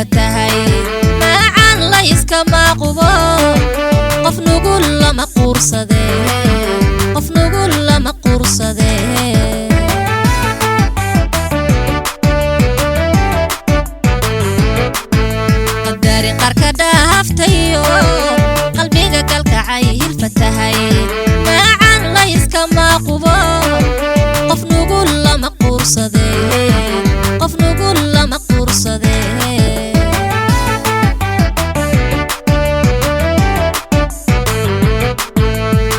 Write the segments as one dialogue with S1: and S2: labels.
S1: hilfatahay macaan la iskama qubo qof nugul lama quursade qof nugul lama quursade qadari qarka dhaaftayo qalbiga kalkacay hilfatahay macaan la iskama qubo qof nugul lama quursade qof nugul lama quursade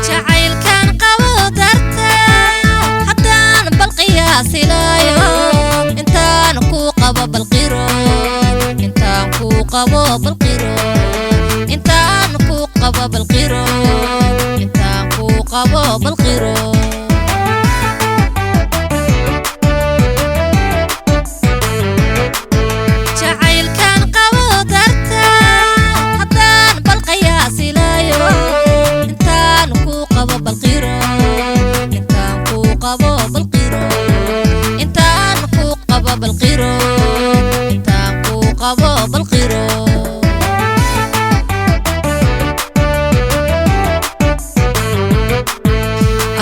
S1: jacaylkan qabo darta haddaan bal qiyaasilayo intaan ku qabo bal qiro intaan ku qabo bal qiro intaan ku qabo bal qiro intaan ku qabo bal qiro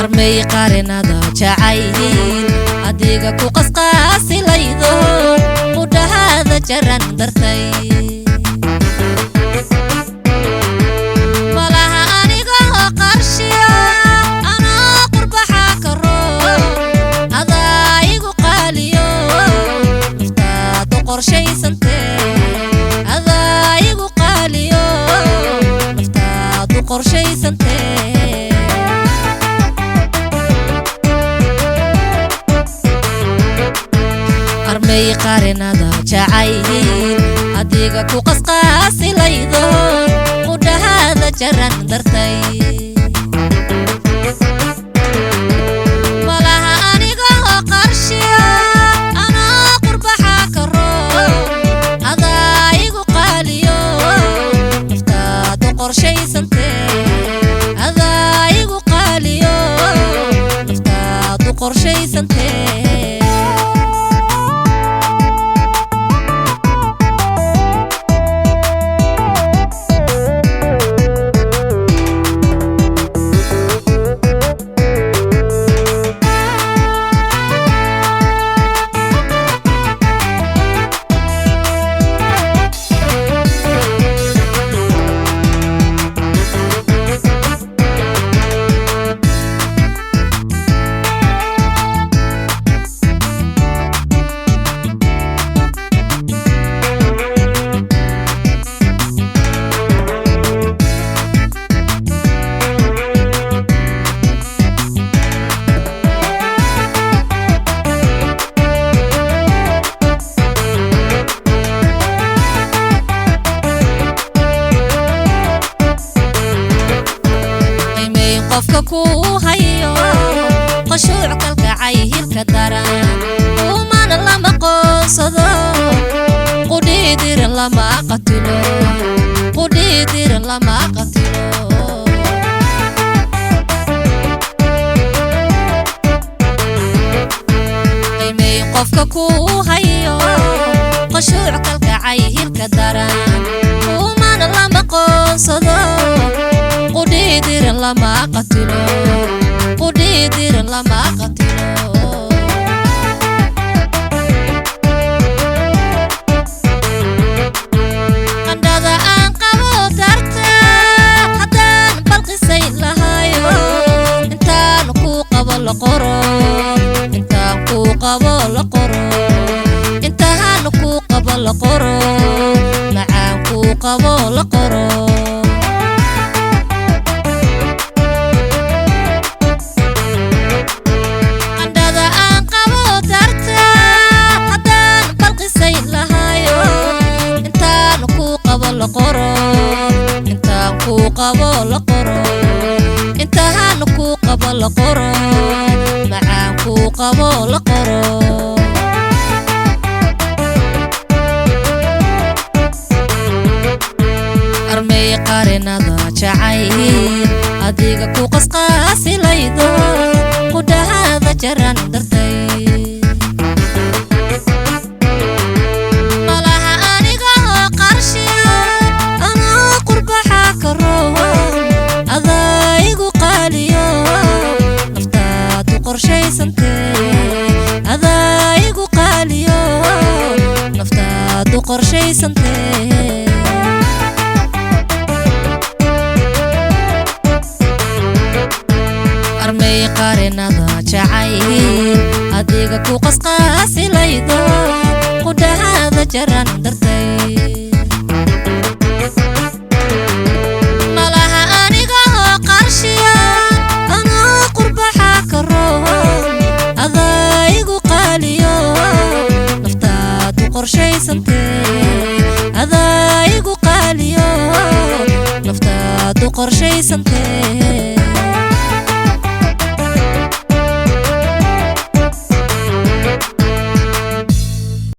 S1: armay qarinada jacayl adiga ku qasqaasilaydo qudahada jaran dartay malaha aniga qarshiya ana qurbaha karo adaa igu qaaliyo naftaadu qorshaysante adaa igu qaaliyo naftaadu qorshaysante armay qarinada jacayl adiga ku qasqaasilaydo qudahada jaran dartay malaha aniga qarshiya ana qurbaha karo adaa igu qaaliyo naftaadu qorshaysante adaa igu qaaliyo naftaadu qorshaysante qofka ku hayo qashuuc kalkacay hilka daran umana lama qoonsado qudhiidir lama qatilo qudhiidir lama qatilo qiimay qofka ku hayo qashuuc kalkacay hilka daran umana lama qoonsado qudhiidir lama qatilo qudhiidir lama qatilo qandhada aan qabo darta haddaan bal qisay lahayo intaan ku qabo la qoro intaan ku qabo la qoro intaan ku qabo la qoro macaan ku qabo la qoro intaan ku qabo la qoro intaan ku qabo la qoro macaan ku qabo la qoro armay qarinada jacayl adiga ku qasqaasilaydo qudahada jaran dartay malaha aniga qorshaysantee armay qarinada jacayl adiga ku qasqaasilaydo qudhaada jaran dartay malaha aniga oo qarshiya anoo qurbaxa ka roon adaygu qaaliyo naftaadu qorshaysantee adaygu qaaliyo naftaadu qorshaysantee